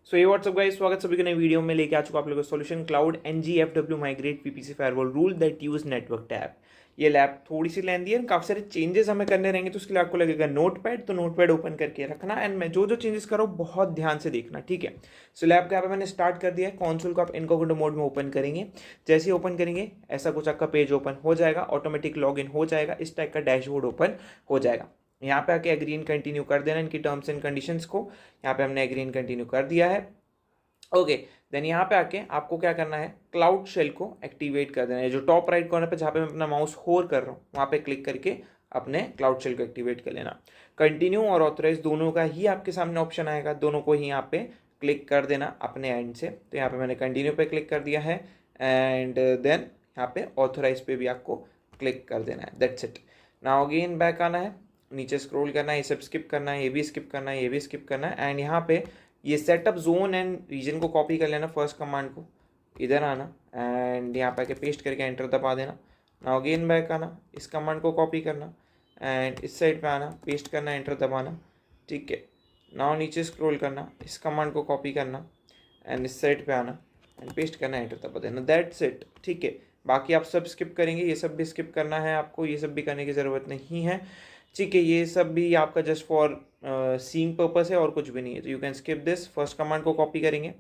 सो ये WhatsApp guys, स्वागत सभी के नई वीडियो में लेके आ चुका आप लोगों को solution cloud NGFW migrate VPC firewall rule that use network tab. ये लैब थोड़ी सी लेंदी है, काफ़ी सारे चेंजेस हमें करने रहेंगे, तो उसके लिए आपको लगेगा नोटपैड, तो नोटपैड ओपन करके रखना एंड मैं जो जो चेंजेस कर रहा हूँ बहुत ध्यान से देखना, ठीक है। सो लैब का यहाँ पे मैंने स्टार्ट कर दिया है। कॉन्सोल को आप इनकॉग्निटो मोड में ओपन करेंगे, जैसे ही ओपन करेंगे ऐसा कुछ आपका पेज ओपन हो जाएगा, ऑटोमेटिक लॉग इन हो जाएगा, इस टाइप का डैशबोर्ड ओपन हो जाएगा। यहाँ पे आके एग्री एंड कंटिन्यू कर देना इनकी टर्म्स एंड कंडीशंस को। यहाँ पे हमने एग्री एंड कंटिन्यू कर दिया है। ओके, देन यहाँ पे आके आपको क्या करना है, क्लाउड शेल को एक्टिवेट कर देना है। जो टॉप राइट कॉर्नर पे जहाँ पे मैं अपना माउस होर कर रहा हूँ वहाँ पे क्लिक करके अपने क्लाउड शेल को एक्टिवेट कर लेना। कंटिन्यू और ऑथराइज दोनों का ही आपके सामने ऑप्शन आएगा, दोनों को ही यहाँ पे क्लिक कर देना अपने एंड से। तो यहाँ पे मैंने कंटिन्यू पे क्लिक कर दिया है एंड देन यहाँ पे ऑथराइज पे भी आपको क्लिक कर देना है। That's it. Now again back आना है, नीचे स्क्रॉल करना है, ये सब स्किप करना है, ये भी स्किप करना है, ये भी स्किप करना है एंड यहाँ पे ये सेटअप जोन एंड रीजन को कॉपी कर लेना। फर्स्ट कमांड को इधर आना एंड यहाँ पे आके पेस्ट करके एंटर दबा देना। नाउ अगेन बैक आना, इस कमांड को कॉपी करना एंड इस साइड पे आना, पेस्ट करना, एंटर दबाना, ठीक है। नाउ नीचे स्क्रॉल करना, इस कमांड को कॉपी करना एंड इस साइड पे आना एंड पेस्ट करना, एंटर दबा देना। दैट्स इट, ठीक है। बाकी आप सब स्किप करेंगे, ये सब भी स्किप करना है आपको, ये सब भी करने की ज़रूरत नहीं है, ठीक है। ये सब भी आपका जस्ट फॉर सीइंग पर्पस है और कुछ भी नहीं है, तो you can skip this. First command को कॉपी करेंगे,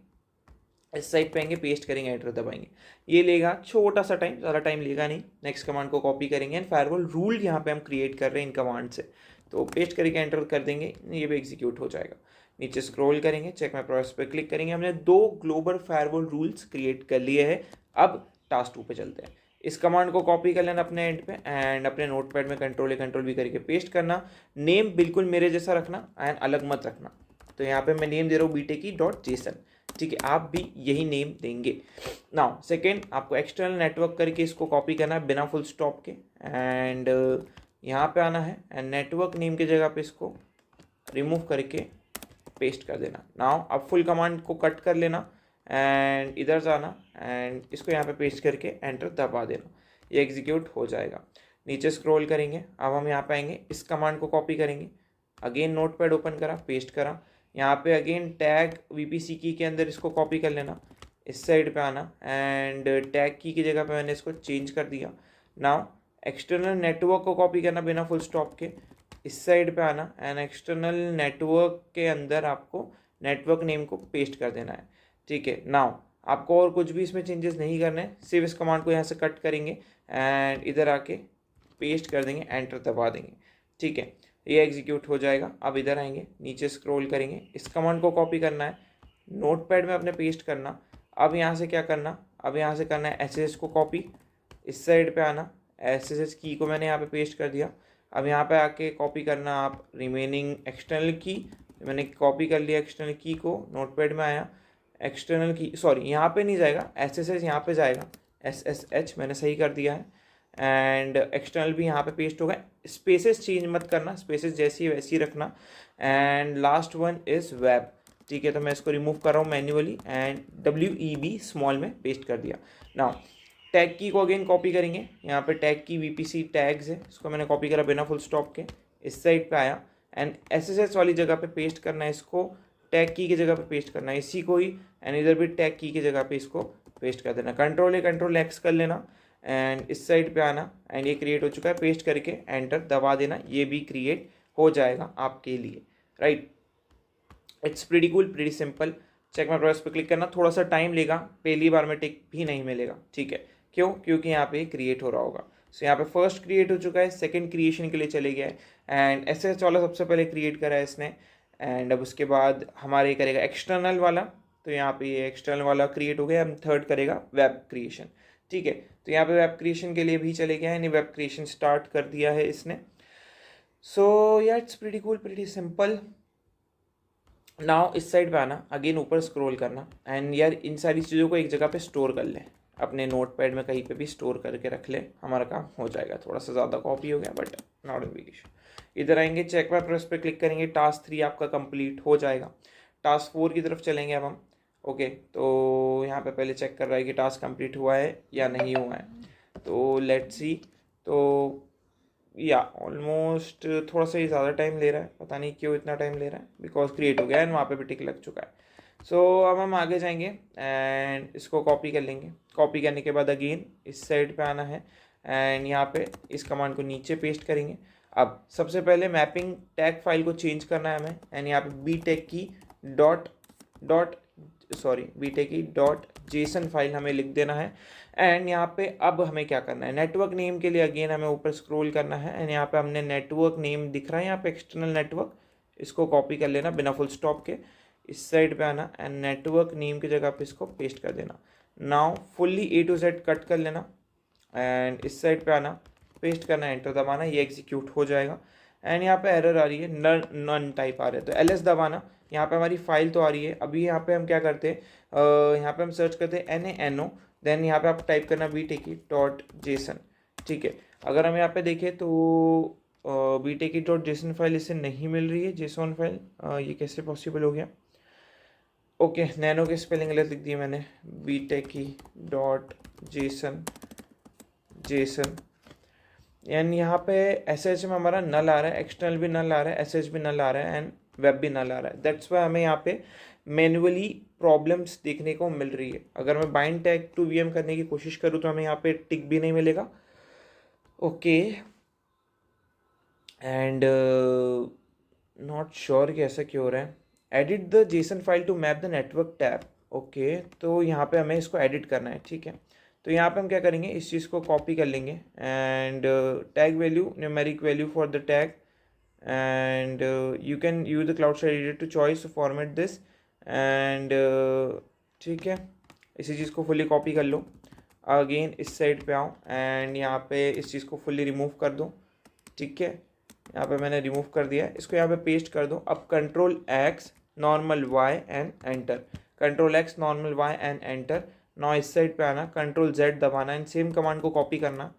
इस साइड पे आएंगे, पेस्ट करेंगे, एंटर दबाएंगे। ये लेगा छोटा सा टाइम, ज़्यादा टाइम लेगा नहीं। नेक्स्ट कमांड को कॉपी करेंगे एंड फायरवॉल रूल यहाँ पे हम क्रिएट कर रहे हैं इन कमांड से, तो पेस्ट करके एंटर कर देंगे, ये भी एग्जीक्यूट हो जाएगा। नीचे स्क्रॉल करेंगे, चेक माय प्रोसेस पे क्लिक करेंगे, हमने 2 ग्लोबल फायरवॉल रूल्स क्रिएट कर लिए हैं। अब टास्क 2 पे चलते हैं। इस कमांड को कॉपी कर लेना अपने एंड पे एंड अपने नोटपैड में कंट्रोल V करके पेस्ट करना। नेम बिल्कुल मेरे जैसा रखना एंड अलग मत रखना। तो यहाँ पे मैं नेम दे रहा हूँ bteki.json, ठीक है, आप भी यही नेम देंगे। नाउ सेकेंड, आपको एक्सटर्नल नेटवर्क करके इसको कॉपी करना है बिना फुल स्टॉप के एंड यहाँ पे आना है एंड नेटवर्क नेम की जगह पे इसको रिमूव करके पेस्ट कर देना। नाउ अब फुल कमांड को कट कर लेना एंड इधर जाना एंड इसको यहाँ पे पेस्ट करके एंटर दबा देना, ये एग्जीक्यूट हो जाएगा। नीचे स्क्रॉल करेंगे, अब हम यहाँ पे आएंगे, इस कमांड को कॉपी करेंगे, अगेन नोटपैड ओपन करा, पेस्ट करा, यहाँ पे अगेन टैग VPC की के अंदर इसको कॉपी कर लेना, इस साइड पे आना एंड टैग की जगह पे मैंने इसको चेंज कर दिया। नाउ एक्सटर्नल नेटवर्क को कॉपी करना बिना फुल स्टॉप के, इस साइड पे आना एंड एक्सटर्नल नेटवर्क के अंदर आपको नेटवर्क नेम को पेस्ट कर देना है, ठीक है। नाउ आपको और कुछ भी इसमें चेंजेस नहीं करने, सिर्फ इस कमांड को यहाँ से कट करेंगे एंड इधर आके पेस्ट कर देंगे, एंटर दबा देंगे, ठीक है, ये एग्जीक्यूट हो जाएगा। अब इधर आएंगे, नीचे स्क्रॉल करेंगे, इस कमांड को कॉपी करना है, नोटपैड में अपने पेस्ट करना। अब यहाँ से क्या करना, अब यहाँ से करना है SSH को कॉपी, इस साइड पे आना, SSH की को मैंने यहाँ पे पेस्ट कर दिया। अब यहाँ पे आके कॉपी करना आप रिमेनिंग एक्सटर्नल की, मैंने कॉपी कर लिया एक्सटर्नल की को, नोटपैड में आया, एक्सटर्नल की, सॉरी यहाँ पे नहीं जाएगा, SSH यहाँ पे जाएगा, SSH मैंने सही कर दिया है एंड एक्सटर्नल भी यहाँ पे पेस्ट होगा। स्पेसेस चेंज मत करना, स्पेसेस जैसी है वैसी रखना and last one is web, ठीक है। तो मैं इसको रिमूव कर रहा हूँ मैन्युअली एंड WEB स्मॉल में पेस्ट कर दिया। नाउ टैग की को अगेन कॉपी करेंगे, यहाँ पे टैग की VPC टैग्स है, इसको मैंने कॉपी करा बिना फुल स्टॉप के, इस साइड पे आया एंड SSH वाली जगह पे पेस्ट करना है, इसको टैग की जगह पे पेस्ट करना है इसी को ही एंड इधर भी टैग की जगह पे इसको पेस्ट कर देना। कंट्रोल X कर लेना एंड इस साइड पे आना एंड ये क्रिएट हो चुका है, पेस्ट करके एंटर दबा देना, ये भी क्रिएट हो जाएगा आपके लिए, right. It's pretty cool, pretty simple. Check my process पे क्लिक करना, थोड़ा सा टाइम लेगा, पहली बार में टिक भी नहीं मिलेगा, ठीक है। क्यों? क्योंकि यहाँ पे क्रिएट हो रहा होगा। सो यहाँ पे फर्स्ट क्रिएट हो चुका है, सेकंड क्रिएशन के लिए चले गया है एंड SSH वाला सबसे पहले क्रिएट करा है इसने एंड अब उसके बाद हमारे करेगा एक्सटर्नल वाला, तो यहाँ पे ये एक्सटर्नल वाला क्रिएट हो गया। हम थर्ड करेगा वेब क्रिएशन, ठीक है। तो यहाँ पे वेब क्रिएशन के लिए भी चले गया है, यानी वेब क्रिएशन स्टार्ट कर दिया है इसने। सो या it's pretty cool, pretty simple. Now इस साइड पे आना, अगेन ऊपर स्क्रॉल करना एंड यार इन सारी चीज़ों को एक जगह पे स्टोर कर लें, अपने नोटपैड में कहीं पे भी स्टोर करके रख ले, हमारा काम हो जाएगा। थोड़ा सा ज़्यादा कॉपी हो गया but not an big issue. इधर आएंगे, चेक माय प्रोसेस पे क्लिक करेंगे, टास्क 3 आपका कंप्लीट हो जाएगा। टास्क 4 की तरफ चलेंगे अब हम। ओके, तो यहाँ पे पहले चेक कर रहा है कि टास्क कंप्लीट हुआ है या नहीं हुआ है, तो लेट्स सी। तो या ऑलमोस्ट थोड़ा सा ही ज़्यादा टाइम ले रहा है, पता नहीं क्यों इतना टाइम ले रहा है, बिकॉज क्रिएट हो गया है वहाँ पे भी टिक लग चुका है। सो अब हम आगे जाएंगे एंड इसको कॉपी कर लेंगे। कॉपी करने के बाद अगेन इस साइड पे आना है एंड यहाँ पे इस कमांड को नीचे पेस्ट करेंगे। अब सबसे पहले मैपिंग टैग फाइल को चेंज करना है हमें एंड यहाँ पे btech की डॉट जेसन फाइल हमें लिख देना है। एंड यहाँ पे अब हमें क्या करना है, नेटवर्क नेम के लिए अगेन हमें ऊपर स्क्रॉल करना है एंड यहाँ पे हमने नेटवर्क नेम दिख रहा है यहाँ पे एक्सटर्नल नेटवर्क, इसको कॉपी कर लेना बिना फुल स्टॉप के। इस साइड पे आना एंड नेटवर्क नेम की जगह पे इसको पेस्ट कर देना। Now fully A to Z cut कर लेना एंड इस साइड पे आना, पेस्ट करना, एंटर दबाना, ये एग्जीक्यूट हो जाएगा। एंड यहाँ पे एरर आ रही है, नन टाइप आ रहा है, तो LS दबाना। यहाँ पे हमारी फाइल तो आ रही है। अभी यहाँ पे हम क्या करते हैं, यहाँ पे हम सर्च करते हैं NaNO, देन यहाँ पे आप टाइप करना btech.json। ठीक है, अगर हम यहाँ पे देखें तो btech.json फाइल इसे नहीं मिल रही है, जेसॉन फाइल, ये कैसे पॉसिबल हो गया। ओके, नैनो की स्पेलिंग गलत लिख दी मैंने, btech.json एंड यहाँ पे SH में हमारा नल आ रहा है, एक्सटर्नल भी नल आ रहा है, SH भी नल आ रहा है एंड वेब भी नल आ रहा है। दैट्स वाई हमें यहाँ पे मैन्युअली प्रॉब्लम्स देखने को मिल रही है। अगर मैं बाइंड टैग टू VM करने की कोशिश करूँ तो हमें यहाँ पे टिक भी नहीं मिलेगा। ओके, एंड नॉट श्योर कि ऐसा क्यों हो रहा है। Edit the JSON file to map the network tab. Okay, तो यहाँ पे हमें इसको एडिट करना है। ठीक है, तो यहाँ पे हम क्या करेंगे, इस चीज़ को कॉपी कर लेंगे and tag value, numeric value for the tag and you can use the cloud side editor to choice to format this and ठीक है, इसी चीज़ को फुल्ली कॉपी कर लो। अगेन इस साइड पे आओ एंड यहाँ पे इस चीज़ को फुल्ली रिमूव कर दो। ठीक है, यहाँ पे मैंने रिमूव कर दिया है, इसको यहाँ पे पेस्ट कर दो। अब Ctrl+X normal Y and enter, Ctrl+X normal Y and enter. Now इस साइड पे आना, Ctrl+Z दबाना एंड सेम कमांड को कॉपी करना,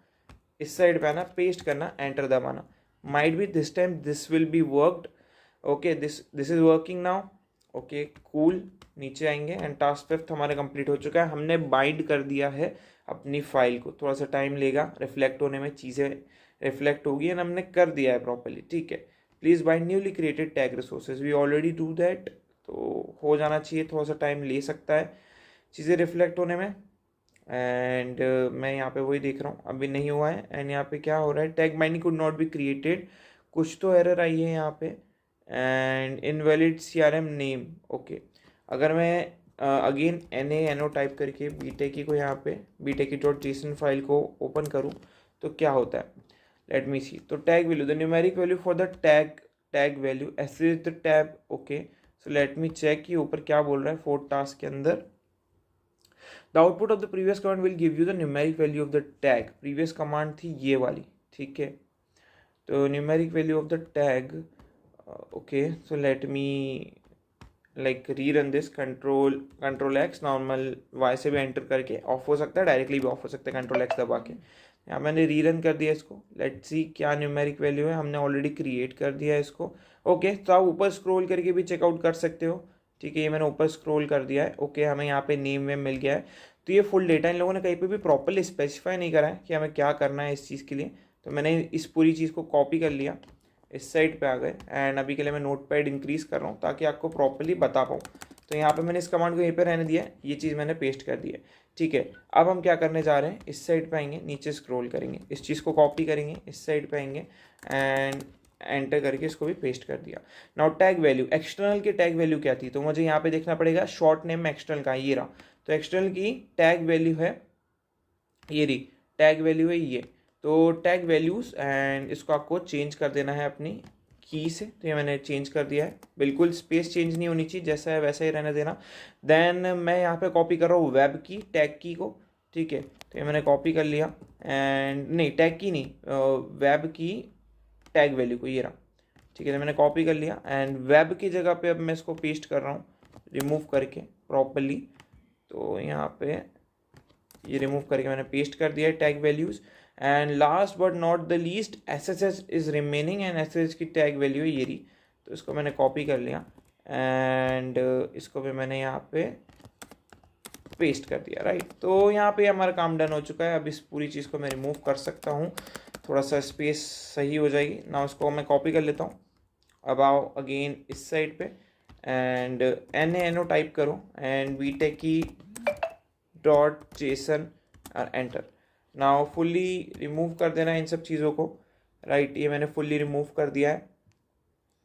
इस साइड पे आना, पेस्ट करना, एंटर दबाना। Might be this time this will be worked. Okay, this is working now. Okay cool, नीचे आएंगे एंड टास्क 5 हमारा कंप्लीट हो चुका है। हमने बाइंड कर दिया है अपनी फाइल को, थोड़ा सा टाइम लेगा रिफ्लेक्ट होने में, चीज़ें रिफ्लेक्ट होगी एंड हमने कर दिया है प्रॉपर्ली। ठीक है, please bind newly created tag resources, we already do that, तो हो जाना चाहिए, थोड़ा सा टाइम ले सकता है चीज़ें रिफ्लेक्ट होने में। एंड मैं यहाँ पे वही देख रहा हूँ, अभी नहीं हुआ है। एंड यहाँ पे क्या हो रहा है, tag binding could not be created, कुछ तो एरर आई है यहाँ पे। And invalid CRM name. Okay, अगर मैं अगेन NaNO टाइप करके btech को यहाँ पे btech.json फाइल को ओपन करूँ तो क्या होता है, लेट मी सी। तो tag value, the numeric value for the tag value S is the tab. Okay, so let me check कि ऊपर क्या बोल रहा है 4 टास्क के अंदर। The output of the previous command will give you the numeric value of the tag. Previous command थी ये वाली। ठीक है, तो numeric value of the tag. Okay, so let me like rerun this. Ctrl+X normal Y से भी enter करके of हो सकता है, डायरेक्टली भी ऑफ हो सकता है Ctrl+X दबा के। यहाँ मैंने रीरन कर दिया इसको, लेट्स सी क्या न्यूमेरिक वैल्यू है, हमने ऑलरेडी क्रिएट कर दिया है इसको। ओके, तो आप ऊपर स्क्रॉल करके भी चेकआउट कर सकते हो। ठीक है, ये मैंने ऊपर स्क्रॉल कर दिया है। ओके, हमें यहाँ पे नेम वेम मिल गया है। तो ये फुल डेटा इन लोगों ने कहीं पे भी प्रॉपरली स्पेसिफाई नहीं करा है कि हमें क्या करना है इस चीज़ के लिए। तो मैंने इस पूरी चीज़ को कॉपी कर लिया, इस साइड पे आ गए एंड अभी के लिए मैं नोटपैड इंक्रीज़ कर रहा हूँ ताकि आपको प्रॉपरली बता पाऊँ। तो यहाँ पे मैंने इस कमांड को यहीं पे रहने दिया है, ये चीज़ मैंने पेस्ट कर दी है। ठीक है, अब हम क्या करने जा रहे हैं, इस साइड पे आएंगे, नीचे स्क्रॉल करेंगे, इस चीज़ को कॉपी करेंगे, इस साइड पे आएंगे एंड एंटर करके इसको भी पेस्ट कर दिया। नाउ टैग वैल्यू, एक्सटर्नल की टैग वैल्यू क्या थी, तो मुझे यहाँ पे देखना पड़ेगा शॉर्ट नेम में एक्सटर्नल का ये रहा। तो एक्सटर्नल की टैग वैल्यू है ये रही, टैग वैल्यू है ये। तो टैग वैल्यूज़ एंड इसको आपको चेंज कर देना है अपनी की से। तो ये मैंने चेंज कर दिया है, बिल्कुल स्पेस चेंज नहीं होनी चाहिए, जैसा है वैसा ही रहने देना। देन मैं यहाँ पे कॉपी कर रहा हूँ वेब की टैग की को। ठीक है, तो ये मैंने कॉपी कर लिया एंड नहीं, टैग की नहीं, वेब की टैग वैल्यू को, ये रहा। ठीक है, तो मैंने कॉपी कर लिया एंड वेब की जगह पे अब मैं इसको पेस्ट कर रहा हूँ रिमूव करके प्रॉपरली। तो यहाँ पे ये रिमूव करके मैंने पेस्ट कर दिया है tag values. And last but not the least SSH is remaining and SSH की टैग वैल्यू है ये रही। तो इसको मैंने कॉपी कर लिया एंड इसको भी मैंने यहाँ पे पेस्ट कर दिया, राइट। तो यहाँ पे हमारा काम डन हो चुका है। अब इस पूरी चीज़ को मैं रिमूव कर सकता हूँ, थोड़ा सा स्पेस सही हो जाएगी ना। उसको मैं कॉपी कर लेता हूँ। अब आओ अगेन इस साइड पे एंड NaNO टाइप करो एंड btechi.json और एंटर। नाउ फुल्ली रिमूव कर देना इन सब चीज़ों को, राइट। ये मैंने फुल्ली रिमूव कर दिया है,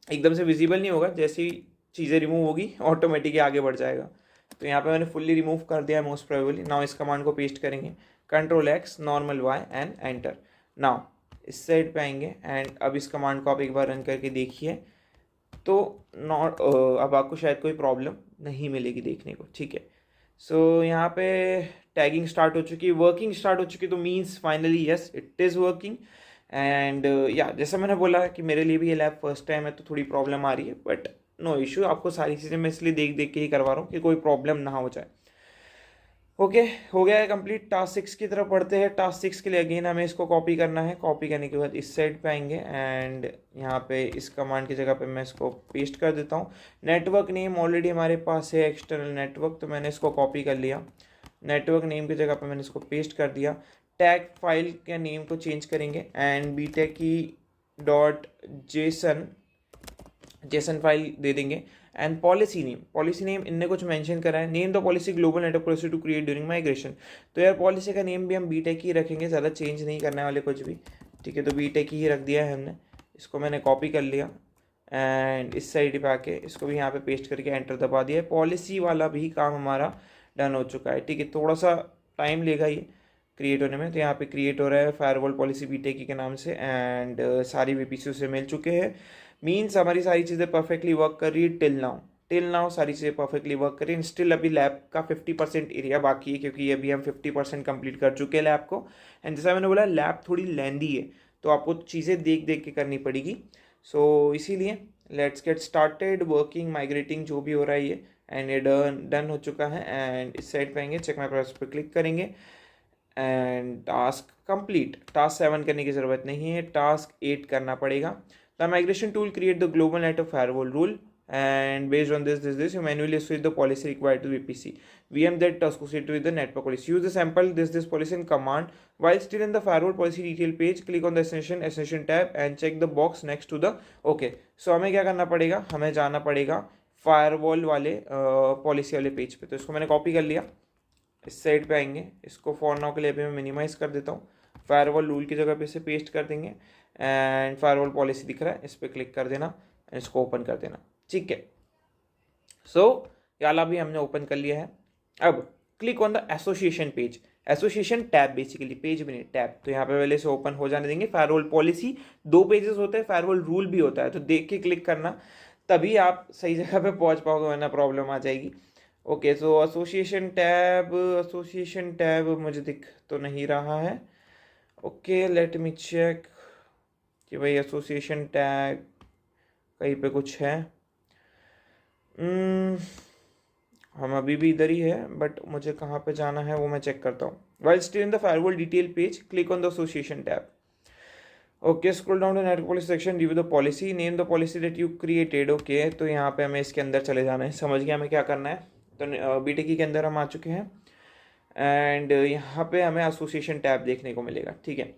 एकदम से विजिबल नहीं होगा, जैसी चीज़ें रिमूव होगी ऑटोमेटिकली आगे बढ़ जाएगा। तो यहाँ पे मैंने फुल्ली रिमूव कर दिया है मोस्ट प्रोबेबली। नाउ इस कमांड को पेस्ट करेंगे, Ctrl+X normal Y and enter. Now इस साइड पे आएंगे एंड अब इस कमांड को आप एक बार रन करके देखिए तो नॉट अब आपको शायद कोई प्रॉब्लम नहीं मिलेगी देखने को, ठीक है। सो यहाँ पे टैगिंग स्टार्ट हो चुकी है, वर्किंग स्टार्ट हो चुकी है, तो means finally yes it is working. And या जैसा मैंने बोला कि मेरे लिए भी ये लैब फर्स्ट टाइम है तो थोड़ी प्रॉब्लम आ रही है, बट नो इशू। आपको सारी चीज़ें मैं इसलिए देख देख के ही करवा रहा हूँ कि कोई प्रॉब्लम ना हो जाए। ओके हो गया है कंप्लीट। टास्क 6 की तरफ पढ़ते हैं। टास्क 6 के लिए अगेन हमें इसको कॉपी करना है। कॉपी करने के बाद इस साइड पे आएंगे एंड यहाँ पे इस कमांड की जगह पे मैं इसको पेस्ट कर देता हूँ। नेटवर्क नेम ऑलरेडी हमारे पास है एक्सटर्नल नेटवर्क, तो मैंने इसको कॉपी कर लिया। नेटवर्क नेम की जगह पे मैंने इसको पेस्ट कर दिया। टैग फाइल के नेम को चेंज करेंगे एंड btechi.json फाइल दे देंगे। एंड पॉलिसी नेम इनने कुछ मेंशन करा है, name the policy global network policy to create during migration. तो यार पॉलिसी का नेम भी हम बीटेक ही रखेंगे, ज़्यादा चेंज नहीं करने वाले कुछ भी, ठीक है। तो बीटेक ही रख दिया है हमने। इसको मैंने कॉपी कर लिया एंड इस साइड पे आके इसको भी यहाँ पे पेस्ट करके एंटर दबा दिया है। पॉलिसी वाला भी काम हमारा डन हो चुका है, ठीक है। थोड़ा सा टाइम लेगा ये क्रिएट होने में। तो यहाँ पे क्रिएट हो रहा है फायरवॉल पॉलिसी बीटेक के नाम से एंड सारी वीपीसी से मिल चुके हैं। मीन्स हमारी सारी चीज़ें परफेक्टली वर्क कर रही है टिल नाउ सारी चीज़ें परफेक्टली वर्क कर रही हैं। स्टिल अभी लैब का 50% एरिया बाकी है, क्योंकि अभी हम 50% कंप्लीट कर चुके हैं लैब को। एंड जैसा मैंने बोला लैब थोड़ी लेंदी है, तो आपको चीज़ें देख देख के करनी पड़ेगी। सो इसीलिए let's get started working migrating जो भी हो रहा है ये, एंड ये डन हो चुका है। एंड इस साइड पे आएंगे, चेक माई प्रोग्रेस पे क्लिक करेंगे एंड टास्क कंप्लीट। टास्क 7 करने की ज़रूरत नहीं है, टास्क 8 करना पड़ेगा। The migration tool create the global network firewall rule and based on this you manually switch the policy required to VPC VM that associated with the network policy. Use the sample this policy and command while still in the firewall policy detail page. Click on the extension tab and check the box next to the okay. So हमें क्या करना पड़ेगा, हमें जाना पड़ेगा firewall वाले policy वाले page पे। तो इसको मैंने कॉपी कर लिया, इस साइड पे आएंगे, इसको फॉर नाउ के लिए अभी मैं मिनिमाइज़ कर देता हूँ। फायरवॉल रूल की जगह पे इसे पेस्ट कर देंगे एंड फायरवॉल पॉलिसी दिख रहा है, इस पर क्लिक कर देना, इसको ओपन कर देना, ठीक है। सो याला भी हमने ओपन कर लिया है। अब click on the association page, association tab, basically page भी नहीं टैब। तो यहाँ पे पहले से ओपन हो जाने देंगे। फायरवॉल पॉलिसी 2 पेजेस होते हैं, फायरवॉल रूल भी होता है, तो देख के क्लिक करना, तभी आप सही जगह पे पहुँच पाओगे, वरना प्रॉब्लम आ जाएगी। ओके सो एसोसिएशन टैब मुझे दिख तो नहीं रहा है। ओके लेट मी चेक कि भाई एसोसिएशन टैग कहीं पे कुछ है। हम अभी भी इधर ही है, बट मुझे कहाँ पे जाना है वो मैं चेक करता हूँ। While still in the firewall detail page click on the association tab. Okay scroll down to network policy section, review the policy, name the policy that you created. Okay तो यहाँ पे हमें इसके अंदर चले जाना है, समझ गया हमें क्या करना है। तो बीटेक के अंदर हम आ चुके हैं एंड यहाँ पे हमें एसोसिएशन टैब देखने को मिलेगा, ठीक है।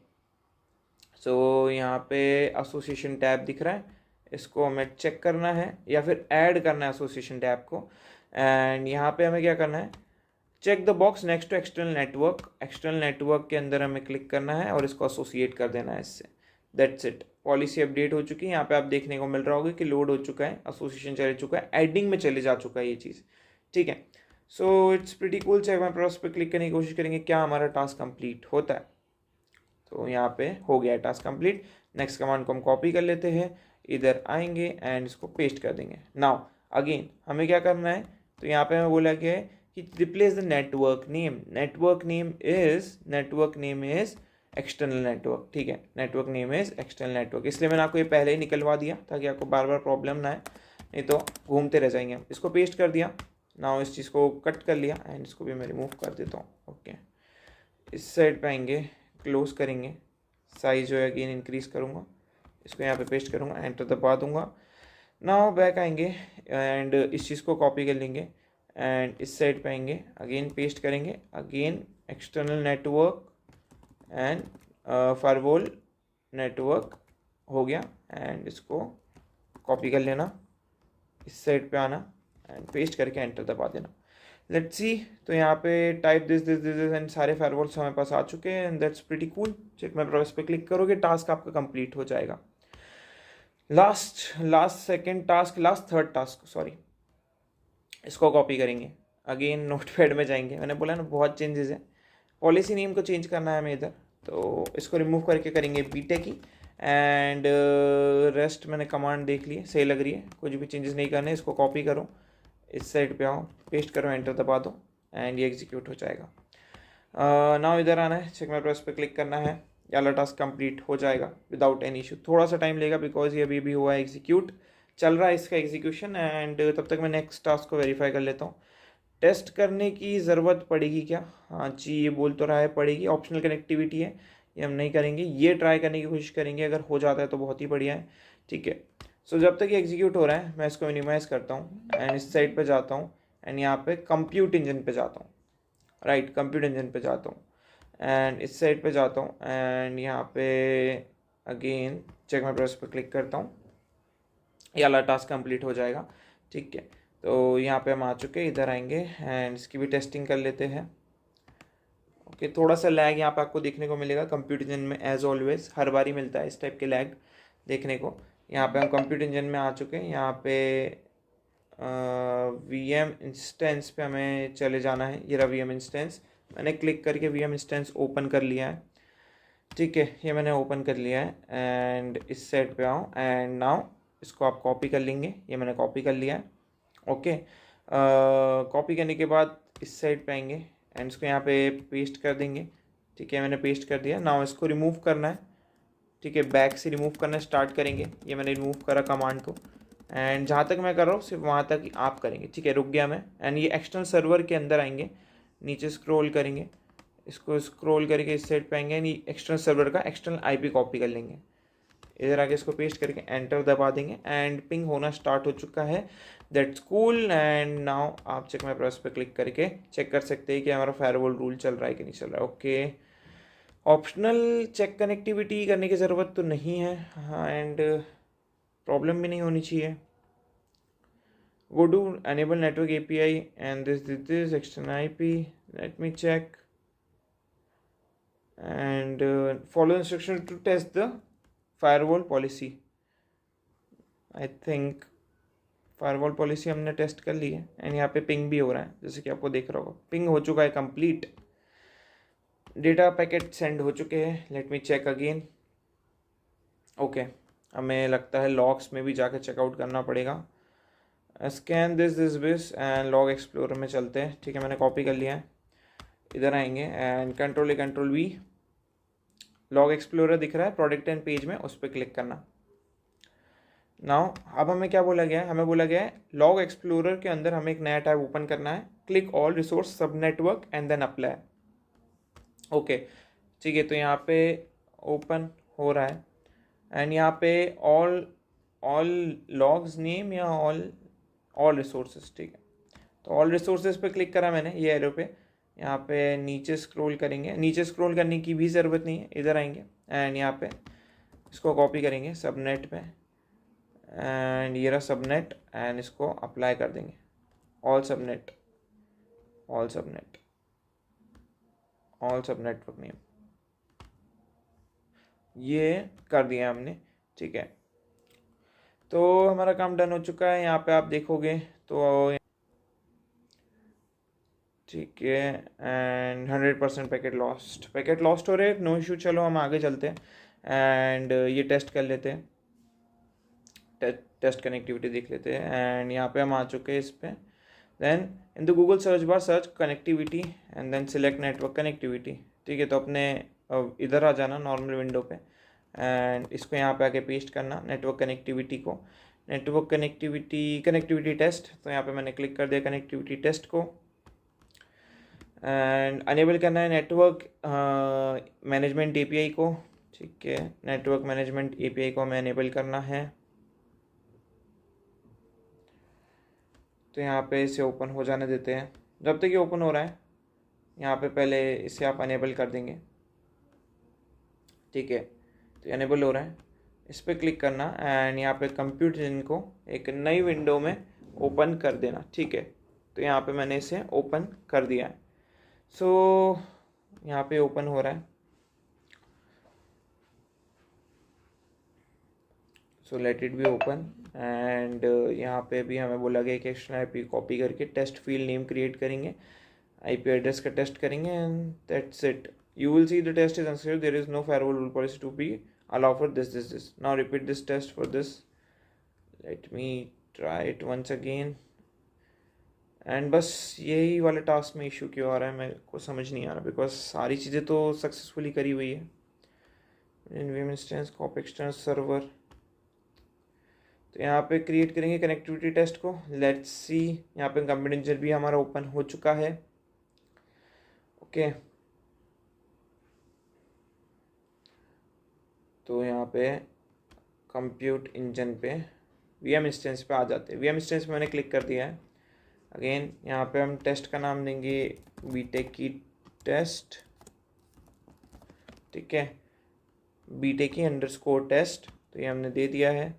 सो यहाँ पे एसोसिएशन टैब दिख रहा है, इसको हमें चेक करना है या फिर ऐड करना है एसोसिएशन टैब को। एंड यहाँ पे हमें क्या करना है, check the box next to external network, external network के अंदर हमें क्लिक करना है और इसको एसोसिएट कर देना है इससे। दैट्स इट, पॉलिसी अपडेट हो चुकी है। यहाँ पे आप देखने को मिल रहा होगा कि लोड हो चुका है, एसोसिएशन चल चुका है, एडिंग में चले जा चुका है ये चीज़, ठीक है। So it's pretty cool. Check my progress पे क्लिक करने की कोशिश करेंगे क्या हमारा टास्क कंप्लीट होता है। तो यहाँ पे हो गया टास्क कंप्लीट। नेक्स्ट कमांड को हम कॉपी कर लेते हैं, इधर आएंगे एंड इसको पेस्ट कर देंगे। नाउ अगेन हमें क्या करना है, तो यहाँ पे हमें बोला गया है कि replace the network name, network name is external network, ठीक है। Network name is external network, इसलिए मैंने आपको ये पहले ही निकलवा दिया ताकि आपको बार बार प्रॉब्लम ना आए, नहीं तो घूमते रह जाएंगे। इसको पेस्ट कर दिया। नाउ इस चीज़ को कट कर लिया एंड इसको भी मैं रिमूव कर देता हूँ। ओके इस साइड पे आएंगे, क्लोज करेंगे, साइज जो है अगेन इंक्रीज़ करूँगा, इसको यहाँ पे पेस्ट करूँगा, एंटर दबा दूँगा। नाउ बैक आएंगे एंड इस चीज़ को कॉपी कर लेंगे एंड इस साइड पे आएंगे, अगेन पेस्ट करेंगे, again external network and, network हो गया एंड इसको कॉपी कर लेना इस साइड पे आना एंड पेस्ट करके एंटर दबा देना। लेट्स सी, तो यहाँ पे type this this this and सारे फायरवॉल्स हमारे पास आ चुके हैं and that's pretty cool. Check my progress पे क्लिक करोगे, टास्क आपका कंप्लीट हो जाएगा। लास्ट थर्ड टास्क सॉरी, इसको कॉपी करेंगे, अगेन नोटपैड में जाएंगे, मैंने बोला ना बहुत चेंजेस है। पॉलिसी नेम को चेंज करना है हमें इधर, तो इसको रिमूव करके करेंगे बीटेक की एंड रेस्ट मैंने कमांड देख ली है, सही लग रही है, कुछ भी चेंजेस नहीं करने। इसको कॉपी करो, इस साइड पे आओ, पेस्ट करो, एंटर दबा दो एंड ये एग्जीक्यूट हो जाएगा। नाउ इधर आना है, चेक माय प्रोग्रेस पे क्लिक करना है, ये वाला टास्क कंप्लीट हो जाएगा विदाउट एनी इशू। थोड़ा सा टाइम लेगा बिकॉज ये अभी भी हुआ है एग्जीक्यूट, चल रहा है इसका एग्जीक्यूशन एंड तब तक मैं नेक्स्ट टास्क को वेरीफाई कर लेता हूँ। टेस्ट करने की ज़रूरत पड़ेगी क्या? हाँ जी, ये बोल तो रहा है पड़ेगी, ऑप्शनल कनेक्टिविटी है, ये हम नहीं करेंगे, ये ट्राई करने की कोशिश करेंगे, अगर हो जाता है तो बहुत ही बढ़िया है। ठीक है, सो जब तक ये एग्जीक्यूट हो रहा है मैं इसको मिनिमाइज़ करता हूँ एंड इस साइड पे जाता हूँ एंड यहाँ पे कंप्यूट इंजन पे जाता हूँ, राइट, कंप्यूट इंजन पे जाता हूँ एंड इस साइड पे जाता हूँ एंड यहाँ पे अगेन चेक माय प्रोग्रेस पे क्लिक करता हूँ, ये वाला टास्क कंप्लीट हो जाएगा। ठीक है, तो यहाँ पे हम आ चुके हैं, इधर आएंगे एंड इसकी भी टेस्टिंग कर लेते हैं। ओके, थोड़ा सा लैग यहाँ पे आपको देखने को मिलेगा कंप्यूटर इंजन में, एज ऑलवेज हर बार ही मिलता है इस टाइप के लैग देखने को। यहाँ पे हम कंप्यूटर इंजन में आ चुके हैं, यहाँ पे VM इंस्टेंस पे हमें चले जाना है, ये रहा VM इंस्टेंस, मैंने क्लिक करके VM इंस्टेंस ओपन कर लिया है। ठीक है, ये मैंने ओपन कर लिया है एंड इस साइड पे आओ एंड नाउ इसको आप कॉपी कर लेंगे, ये मैंने कॉपी कर लिया है। ओके, कॉपी करने के बाद इस साइड पे आएंगे एंड इसको यहाँ पे पेस्ट कर देंगे। ठीक है, मैंने पेस्ट कर दिया, नाउ इसको रिमूव करना है। ठीक है, बैक से रिमूव करना स्टार्ट करेंगे, ये मैंने रिमूव करा कमांड को एंड जहाँ तक मैं कर रहा हूँ सिर्फ वहाँ तक ही आप करेंगे। ठीक है, रुक गया मैं एंड ये एक्सटर्नल सर्वर के अंदर आएंगे, नीचे स्क्रॉल करेंगे, इसको स्क्रॉल करके इस साइड पे आएंगे एंड एक्सटर्नल सर्वर का एक्सटर्नल IP कॉपी कर लेंगे, इधर आके इसको पेस्ट करके एंटर दबा देंगे एंड पिंग होना स्टार्ट हो चुका है। दैट्स कूल एंड नाउ आप चेक माय प्रोग्रेस पे क्लिक करके चेक कर सकते हैं कि हमारा फायरवॉल रूल चल रहा है कि नहीं चल रहा है। ओके, ऑप्शनल चेक कनेक्टिविटी करने की ज़रूरत तो नहीं है, हाँ, एंड प्रॉब्लम भी नहीं होनी चाहिए। Go to enable network API and this external IP, let me check and follow instruction to test the firewall policy. I think firewall policy हमने टेस्ट कर ली है एंड यहाँ पे पिंग भी हो रहा है, जैसे कि आपको देख रहा होगा, पिंग हो चुका है कंप्लीट, डेटा पैकेट सेंड हो चुके हैं। Let me check again. Okay, हमें लगता है लॉग्स में भी जाकर चेकआउट करना पड़ेगा। Scan this and log explorer में चलते हैं। ठीक है, मैंने कॉपी कर लिया है, इधर आएंगे and control V, log explorer दिख रहा है प्रोडक्ट एंड पेज में, उस पर क्लिक करना। नाउ अब हमें क्या बोला गया है, हमें बोला गया है लॉग एक्सप्लोरर के अंदर हमें एक नया टैब ओपन करना है, click all resource sub network and then apply. Okay, ठीक है, तो यहाँ पे ओपन हो रहा है एंड यहाँ पे ऑल लॉग्स नेम या ऑल रिसोर्सेज। ठीक है, तो ऑल रिसोर्सेज पे क्लिक करा मैंने, ये एरो पे, यहाँ पे नीचे स्क्रॉल करेंगे, नीचे स्क्रॉल करने की भी ज़रूरत नहीं है, इधर आएंगे एंड यहाँ पे इसको कॉपी करेंगे सबनेट पे एंड ये रहा सबनेट एंड इसको अप्लाई कर देंगे, ऑल सब नेटवर्क नेम, ये कर दिया हमने। ठीक है, तो हमारा काम डन हो चुका है, यहाँ पे आप देखोगे तो ठीक है एंड 100% पैकेट लॉस्ट हो रहे हैं, नो इशू। चलो हम आगे चलते हैं एंड ये टेस्ट कर लेते हैं, टेस्ट कनेक्टिविटी देख लेते हैं एंड यहाँ पे हम आ चुके हैं इस पे। Then in the Google search bar search connectivity and then select network connectivity. ठीक है, तो अपने इधर आ जाना नॉर्मल विंडो पे एंड इसको यहाँ पे आके पेस्ट करना नेटवर्क कनेक्टिविटी को, नेटवर्क कनेक्टिविटी टेस्ट। तो यहाँ पे मैंने क्लिक कर दिया कनेक्टिविटी टेस्ट को एंड अनेबल करना है नेटवर्क मैनेजमेंट API को। ठीक है, नेटवर्क मैनेजमेंट API को हमें अनेबल करना है, तो यहाँ पे इसे ओपन हो जाने देते हैं। जब तक ये ओपन हो रहा है यहाँ पे पहले इसे आप अनेबल कर देंगे। ठीक है, तो अनेबल हो रहा है, इस पर क्लिक करना एंड यहाँ पे कंप्यूट इंजन को एक नई विंडो में ओपन कर देना, ठीक है। तो यहाँ पे मैंने इसे ओपन कर दिया है। सो यहाँ पे ओपन हो रहा है। So let it be open and यहाँ पे भी हमें बोला गया कि एक्सटर्नल आईपी कॉपी करके टेस्ट फील्ड नेम क्रिएट करेंगे, आईपी एड्रेस का टेस्ट करेंगे and that's it. You will see the test is unsecure, there is no firewall rule policy to be allow for this. Now repeat this test for this. Let me try it once again. And बस यही वाले task में issue क्यों आ रहा है मेरे को समझ नहीं आ रहा, बिकॉज सारी चीज़ें तो सक्सेसफुली करी हुई है। इन इंस्टेंस कॉपी एक्सटर्नल सर्वर, तो यहाँ पे क्रिएट करेंगे कनेक्टिविटी टेस्ट को। लेट्स सी, यहाँ पे कंप्यूटर भी हमारा ओपन हो चुका है। ओके, तो यहाँ पे कंप्यूट इंजन पे वीएम इंस्टेंस पे आ जाते हैं। वीएम इंस्टेंस पे मैंने क्लिक कर दिया है। अगेन यहाँ पे हम टेस्ट का नाम देंगे बीटेक की टेस्ट, ठीक है, बीटेक की अंडरस्कोर टेस्ट। तो ये हमने दे दिया है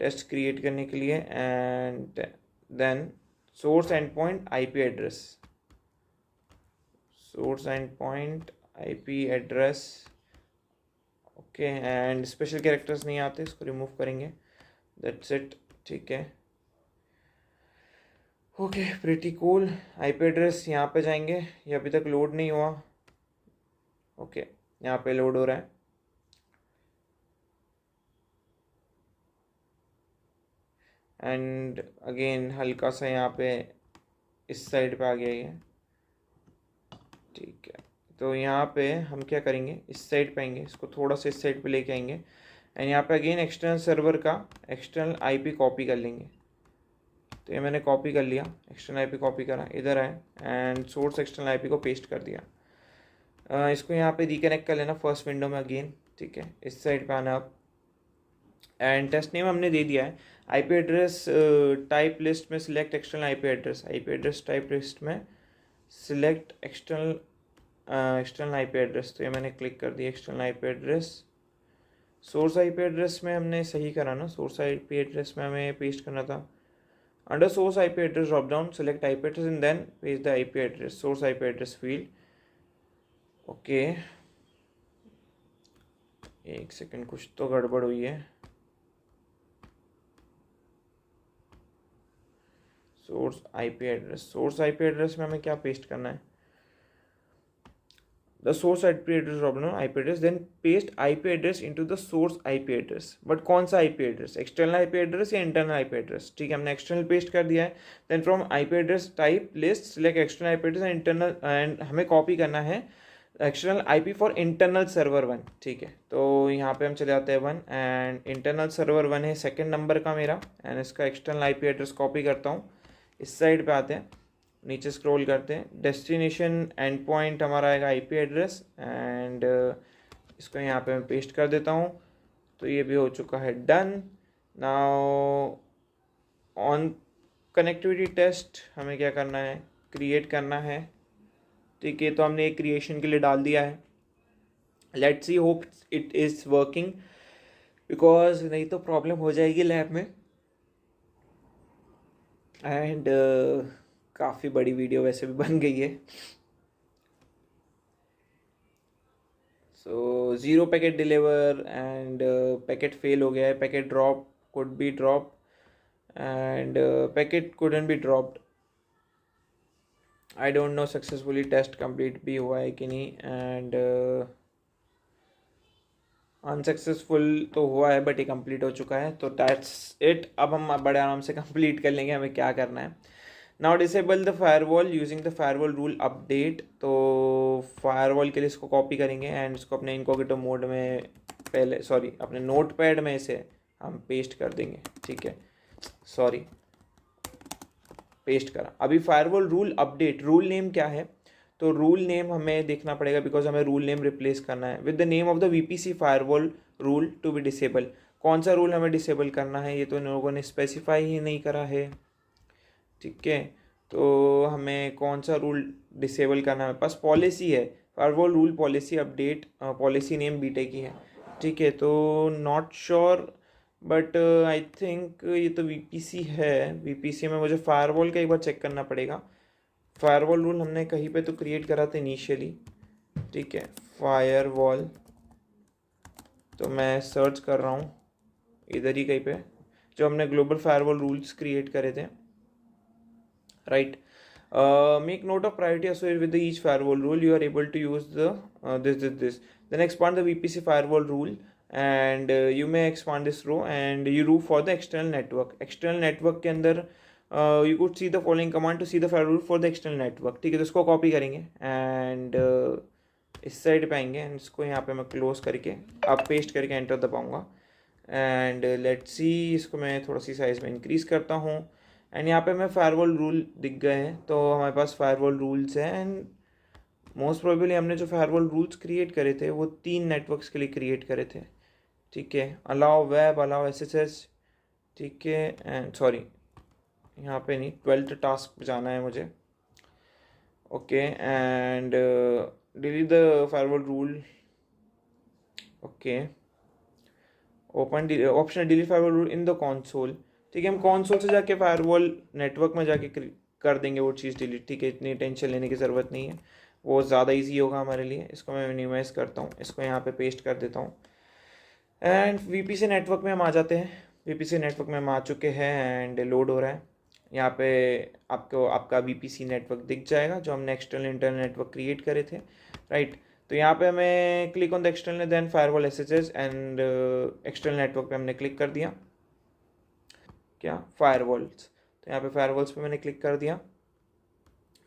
टेस्ट क्रिएट करने के लिए। And then source end point IP address, source end point IP address, okay. And special characters नहीं आते, इसको रिमूव करेंगे, दैट्स इट, ठीक है। Okay, pretty cool. IP address यहाँ पे जाएंगे, ये अभी तक लोड नहीं हुआ। ओके, यहाँ पे लोड हो रहा है। एंड अगेन हल्का सा यहाँ पे इस साइड पे आ गया ये, ठीक है। तो यहाँ पे हम क्या करेंगे, इस साइड पे आएंगे, इसको थोड़ा सा इस साइड पे लेके आएंगे एंड यहाँ पे अगेन एक्सटर्नल सर्वर का एक्सटर्नल आईपी कॉपी कर लेंगे। तो ये मैंने कॉपी कर लिया, एक्सटर्नल आईपी कॉपी करा, इधर आए एंड सोर्स एक्सटर्नल आईपी को पेस्ट कर दिया। इसको यहाँ पे रिकनेक्ट कर लेना फर्स्ट विंडो में अगेन, ठीक है। इस साइड पे आना आप एंड टेस्ट नेम हमने दे दिया है। आईपी एड्रेस टाइप लिस्ट में select external IP address, IP address type list में सिलेक्ट एक्सटर्नल आईपी एड्रेस। तो ये मैंने क्लिक कर दिया external IP address. Source IP address में हमने सही करा ना, सोर्स आईपी एड्रेस में हमें पेस्ट करना था। Under source IP address drop down select IP address and then paste the IP address, source IP address field. Okay, एक सेकंड, कुछ तो गड़बड़ हुई है। सोर्स आईपी एड्रेस में हमें क्या पेस्ट करना है, the source IP address drop down IP address, then paste IP address into the source IP address. But कौन सा IP address, external IP address या इंटरनल आईपी एड्रेस, ठीक है। हमने एक्सटर्नल पेस्ट कर दिया है। Then from IP address type list select external IP address and internal, and हमें कॉपी करना है external IP for internal server 1, ठीक है। तो यहाँ पे हम चले जाते हैं 1 एंड इंटरनल सर्वर 1 है सेकेंड नंबर का मेरा, एंड इसका एक्सटर्नल आईपी एड्रेस कॉपी करता हूँ। इस साइड पे आते हैं, नीचे स्क्रॉल करते हैं, डेस्टिनेशन एंड पॉइंट हमारा आएगा आईपी एड्रेस एंड इसको यहाँ पे मैं पेस्ट कर देता हूँ। तो ये भी हो चुका है done. Now on connectivity test हमें क्या करना है, क्रिएट करना है, ठीक है। तो हमने एक क्रिएशन के लिए डाल दिया है। Let's see hope it is working, because नहीं तो प्रॉब्लम हो जाएगी लैब में। एंड काफ़ी बड़ी वीडियो वैसे भी बन गई है। So 0 packet deliver and packet fail हो गया है, packet drop could be drop and packet couldn't be dropped. I don't know successfully test complete भी हुआ है कि नहीं, एंड अनसक्सेसफुल तो हुआ है बट ये कंप्लीट हो चुका है। तो दैट्स इट, अब हम बड़े आराम से कंप्लीट कर लेंगे हमें क्या करना है। Now disable the firewall using the firewall rule update. तो फायरवॉल के लिए इसको कॉपी करेंगे एंड इसको अपने इनकॉग्निटो मोड में अपने नोटपैड में इसे हम पेस्ट कर देंगे, ठीक है। पेस्ट करा। अभी firewall rule update, rule name क्या है, तो रूल नेम हमें देखना पड़ेगा बिकॉज हमें रूल नेम रिप्लेस करना है with the name of the VPC firewall rule to be disable. कौन सा रूल हमें डिसेबल करना है ये तो इन लोगों ने स्पेसिफाई ही नहीं करा है, ठीक है। तो हमें कौन सा रूल डिसेबल करना है, पास पॉलिसी है firewall rule policy update, policy name बीटेक की है, ठीक है, तो not sure but I think ये तो वीपीसी है। वीपीसी में मुझे फायरवॉल का एक बार चेक करना पड़ेगा। फायरवॉल रूल हमने कहीं पे तो क्रिएट करा था इनिशियली, ठीक है, फायरवॉल। तो मैं सर्च कर रहा हूँ इधर ही कहीं पे, जो हमने ग्लोबल फायरवॉल रूल्स क्रिएट करे थे, right. Make note of priority associated with the each firewall rule. You are able to use the this. Then expand the VPC firewall rule, and you may expand this row and you route for the external network. External network के अंदर you could see the following command to see the firewall rule for the external network, ठीक है। तो इसको copy करेंगे and इस side पे आएंगे एंड इसको यहाँ पे मैं क्लोज करके अब पेस्ट करके एंटर दबाऊंगा एंड लेट्स सी। इसको मैं थोड़ा सी साइज में इंक्रीज़ करता हूँ एंड यहाँ पे मैं फायरवॉल रूल दिख गए हैं। तो हमारे पास फायरवॉल रूल्स हैं एंड मोस्ट प्रोबेबली हमने जो फायरवॉल रूल्स क्रिएट करे थे वो 3 नेटवर्क्स के लिए क्रिएट करे थे, ठीक है। अलाउ वेब, अलाउ एसएसएस, ठीक है, एंड सॉरी यहाँ पे नहीं, 12th टास्क पे जाना है मुझे, okay. And delete the firewall rule, okay. Open option delete firewall rule in the console, ठीक है। हम कंसोल से जाके फायरवॉल नेटवर्क में जाके कर देंगे वो चीज़ डिलीट, ठीक है। इतनी टेंशन लेने की ज़रूरत नहीं है, वो ज़्यादा इजी होगा हमारे लिए। इसको मैं मिनिमाइज़ करता हूँ, इसको यहाँ पे पेस्ट कर देता हूँ एंड वीपीसी नेटवर्क में हम आ जाते हैं। वीपीसी नेटवर्क में हम आ चुके हैं एंड लोड हो रहा है। यहाँ पे आपको आपका वीपीसी नेटवर्क दिख जाएगा जो हमने एक्सटर्नल इंटरनल नेटवर्क क्रिएट करे थे, राइट। तो यहाँ पे हमें click on the external then firewall SSS and external network पे हमने क्लिक कर दिया, क्या, फायरवॉल्स। तो यहाँ पे फायरवॉल्स पे मैंने क्लिक कर दिया,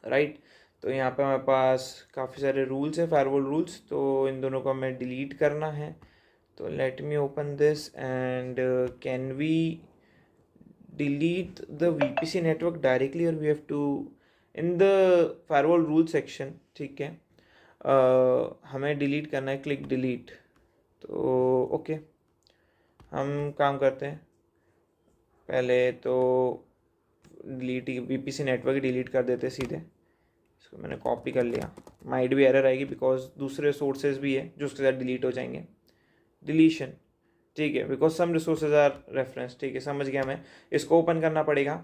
राइट। तो यहाँ पे हमारे पास काफ़ी सारे रूल्स है, फायरवॉल रूल्स। तो इन दोनों को हमें डिलीट करना है। तो let me open this and can we delete the VPC network directly और we have to in the firewall rule section, ठीक है। हमें डिलीट करना है, क्लिक डिलीट। तो ओके, हम काम करते हैं। पहले तो डिलीट वीपीसी नेटवर्क डिलीट कर देते सीधे। इसको मैंने कॉपी कर लिया, माइट भी एरर आएगी बिकॉज दूसरे सोर्सेज भी है जो उसके साथ डिलीट हो जाएंगे। डिलीशन, ठीक है, because some resources are reference, ठीक है, समझ गया मैं। इसको ओपन करना पड़ेगा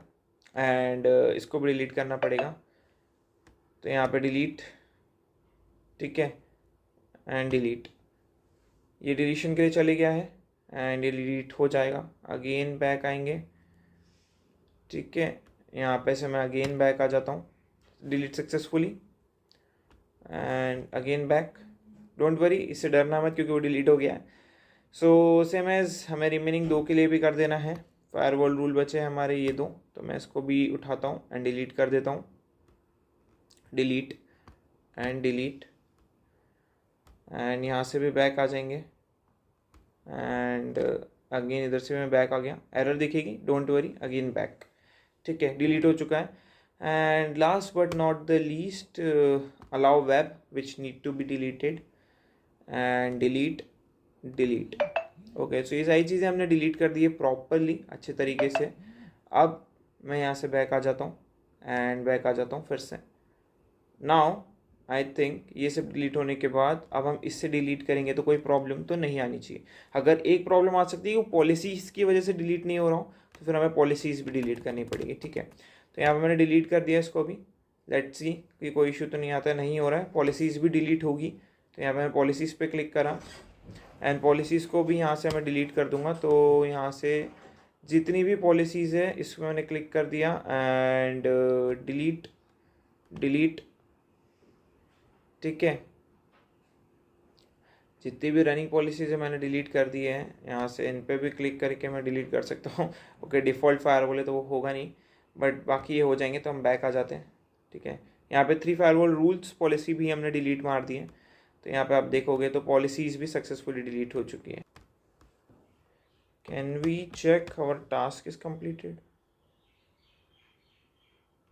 एंड इसको भी डिलीट करना पड़ेगा। तो यहाँ पे डिलीट, ठीक है, एंड डिलीट। ये डिलीशन के लिए चले गया है एंड ये डिलीट हो जाएगा। अगेन बैक आएंगे, ठीक है। यहाँ पे से मैं अगेन बैक आ जाता हूँ, delete successfully and again back. Don't worry, इससे डरना मत क्योंकि वो डिलीट हो गया है। सो सेम एज हमें रिमेनिंग 2 के लिए भी कर देना है। फायरवॉल रूल बचे हैं हमारे ये 2, तो मैं इसको भी उठाता हूँ एंड डिलीट कर देता हूँ। डिलीट एंड डिलीट एंड यहाँ से भी बैक आ जाएंगे एंड अगेन इधर से मैं बैक आ गया। एरर दिखेगी, डोंट वरी, अगेन बैक, ठीक है, डिलीट हो चुका है। And last but not the least, allow web which need to be deleted and delete delete. Okay, so ये सारी चीज़ें हमने डिलीट कर दी है प्रॉपरली, अच्छे तरीके से। अब मैं यहाँ से बैक आ जाता हूँ एंड बैक आ जाता हूँ फिर से। नाउ आई थिंक ये सब डिलीट होने के बाद अब हम इससे डिलीट करेंगे तो कोई प्रॉब्लम तो नहीं आनी चाहिए। अगर एक प्रॉब्लम आ सकती है वो पॉलिसीज़ की वजह से डिलीट नहीं हो रहा हूँ तो फिर हमें पॉलिसीज़ भी डिलीट करनी पड़ेगी, ठीक है। तो यहाँ पे मैंने डिलीट कर दिया इसको भी। लेट्स सी कि कोई इशू तो नहीं आता, नहीं हो रहा है। पॉलिसीज़ भी डिलीट होगी, तो यहाँ पे मैं पॉलिसीज़ पे क्लिक करा एंड पॉलिसीज़ को भी यहाँ से मैं डिलीट कर दूँगा। तो यहाँ से जितनी भी पॉलिसीज़ है इसको मैंने क्लिक कर दिया एंड डिलीट डिलीट, ठीक है। जितनी भी रनिंग पॉलिसीज़ है मैंने डिलीट कर दी है। यहाँ से इन पे भी क्लिक करके मैं डिलीट कर सकता हूँ। ओके, डिफ़ॉल्ट फायरवॉल है तो वो होगा नहीं, बट बाकी ये हो जाएंगे। तो हम बैक आ जाते हैं, ठीक है। यहाँ पे 3 फायरवॉल रूल्स पॉलिसी भी हमने डिलीट मार दी है। तो यहाँ पे आप देखोगे तो पॉलिसीज़ भी सक्सेसफुली डिलीट हो चुकी है। Can we check our task is completed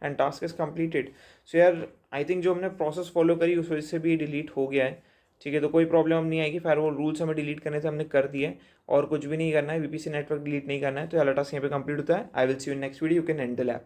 and task is completed. So यार आई थिंक जो हमने प्रोसेस फॉलो करी उस वजह से भी डिलीट हो गया है, ठीक है। तो कोई प्रॉब्लम नहीं आएगी। फायरवॉल रूल्स हमें डिलीट करने थे, हमने कर दिए और कुछ भी नहीं करना है। वीपीसी नेटवर्क डिलीट नहीं करना है। तो ये वाला टास्क यहाँ पे कंप्लीट होता है। I will see you in next video, you can and the lab.